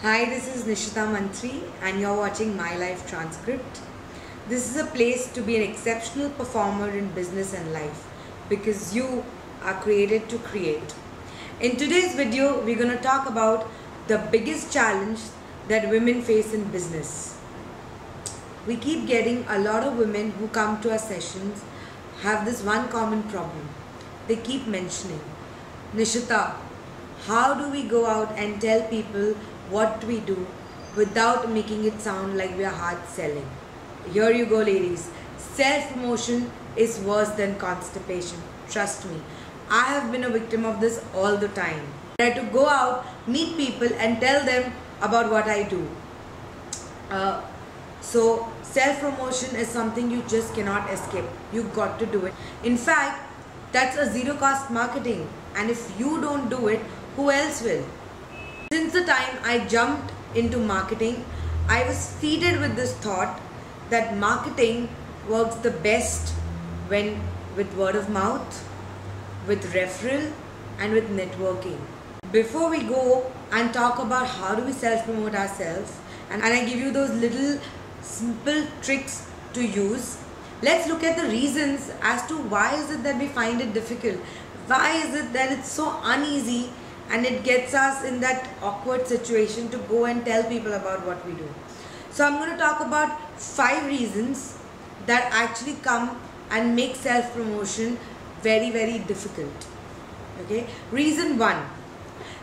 Hi, this is Nishita Mantri and you're watching My Life Transcript. This is a place to be an exceptional performer in business and life because you are created to create. In today's video, we're going to talk about the biggest challenge that women face in business. We keep getting a lot of women who come to our sessions have this one common problem. They keep mentioning, Nishita, how do we go out and tell people what we do without making it sound like we are hard selling? Here you go, ladies. Self-promotion is worse than constipation. Trust me. I have been a victim of this all the time. I had to go out, meet people and tell them about what I do. So self-promotion is something you just cannot escape. You got to do it. In fact, that's a zero-cost marketing. And if you don't do it, who else will? Since the time I jumped into marketing, I was feeded with this thought that marketing works the best when with word of mouth, with referral and with networking. Before we go and talk about how do we self-promote ourselves and I give you those little simple tricks to use, let's look at the reasons as to why is it that we find it difficult. Why is it that it's so uneasy and it gets us in that awkward situation to go and tell people about what we do. So I'm going to talk about 5 reasons that actually come and make self-promotion very, very difficult. Okay. Reason 1,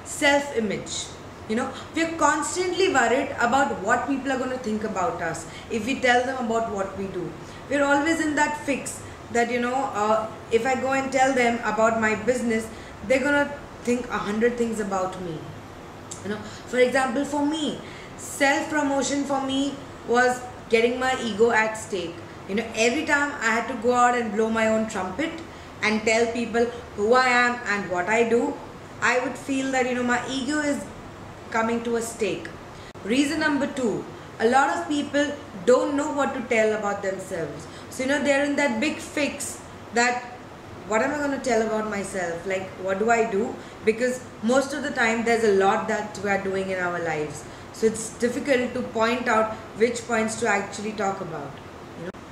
self-image. We're constantly worried about what people are going to think about us if we tell them about what we do. We're always in that fix that, if I go and tell them about my business, they're going to think 100 things about me. For example, for me, self-promotion for me was getting my ego at stake. Every time I had to go out and blow my own trumpet and tell people who I am and what I do, I would feel that my ego is coming to a stake. Reason number 2, a lot of people don't know what to tell about themselves. So they're in that big fix that what am I going to tell about myself? Like, what do I do? Because most of the time there's a lot that we are doing in our lives. So it's difficult to point out which points to actually talk about.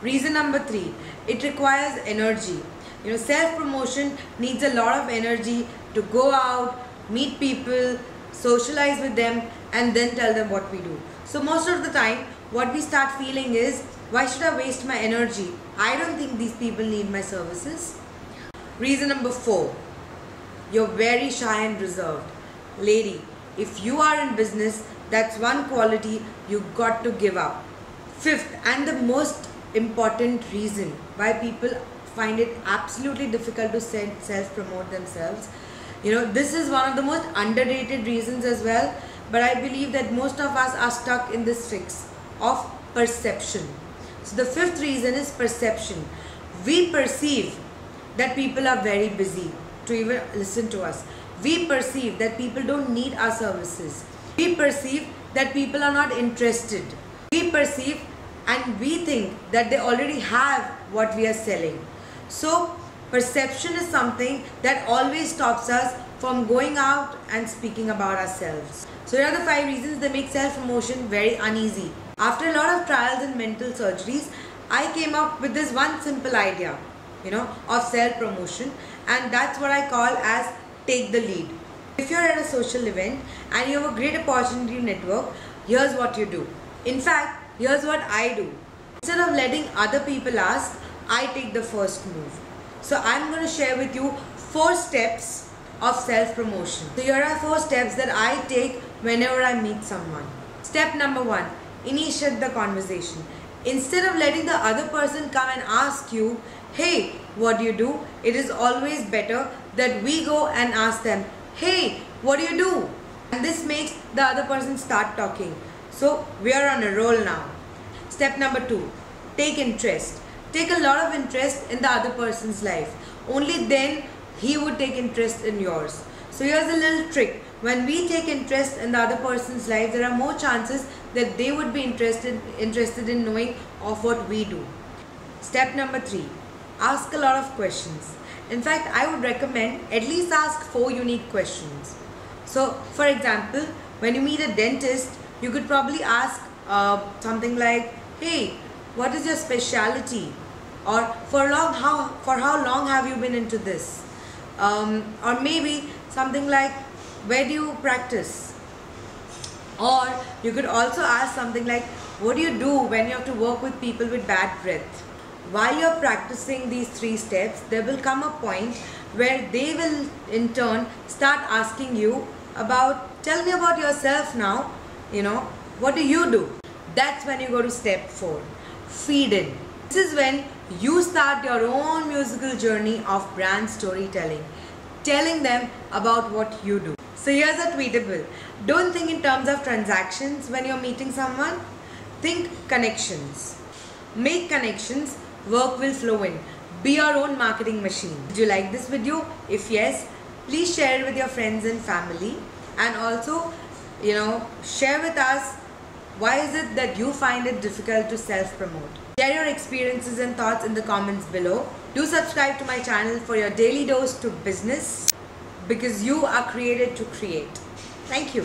Reason number 3, it requires energy. Self-promotion needs a lot of energy to go out, meet people, socialize with them and then tell them what we do. So most of the time what we start feeling is, why should I waste my energy? I don't think these people need my services. Reason number 4, you're very shy and reserved. Lady, if you are in business, that's one quality you got to give up. 5th and the most important reason why people find it absolutely difficult to self-promote themselves. This is one of the most underrated reasons as well, but I believe that most of us are stuck in this fix of perception. So the 5th reason is perception. We perceive that people are very busy to even listen to us. We perceive that people don't need our services. We perceive that people are not interested. We perceive and we think that they already have what we are selling. So perception is something that always stops us from going out and speaking about ourselves. So here are the 5 reasons that make self-promotion very uneasy. After a lot of trials and mental surgeries, I came up with this one simple idea, of self-promotion, and that's what I call as take the lead. If you're at a social event and you have a great opportunity to network, here's what you do. In fact, here's what I do. Instead of letting other people ask, I take the first move. So I'm going to share with you 4 steps of self-promotion. So here are 4 steps that I take whenever I meet someone. Step number 1, initiate the conversation. Instead of letting the other person come and ask you, hey, what do you do? It is always better that we go and ask them, hey, what do you do? And this makes the other person start talking. So we are on a roll now. Step number 2, take interest. Take a lot of interest in the other person's life. Only then he would take interest in yours. So here's a little trick. When we take interest in the other person's life, there are more chances that they would be interested in knowing of what we do. Step number 3, ask a lot of questions. In fact, I would recommend at least ask 4 unique questions. So for example, When you meet a dentist, you could probably ask something like, hey, what is your specialty? Or for how long have you been into this? Or maybe something like, where do you practice? Or you could also ask something like, what do you do when you have to work with people with bad breath? While you're practicing these 3 steps, there will come a point where they will in turn start asking you about, tell me about yourself now, what do you do? That's when you go to step 4, feed in. This is when you start your own musical journey of brand storytelling, telling them about what you do. So here's a tweetable. Don't think in terms of transactions when you're meeting someone. Think connections. Make connections, work will flow in. Be your own marketing machine. Did you like this video? If yes, please share it with your friends and family. And also, share with us, why is it that you find it difficult to self-promote? Share your experiences and thoughts in the comments below. Do subscribe to my channel for your daily dose to business, because you are created to create. Thank you.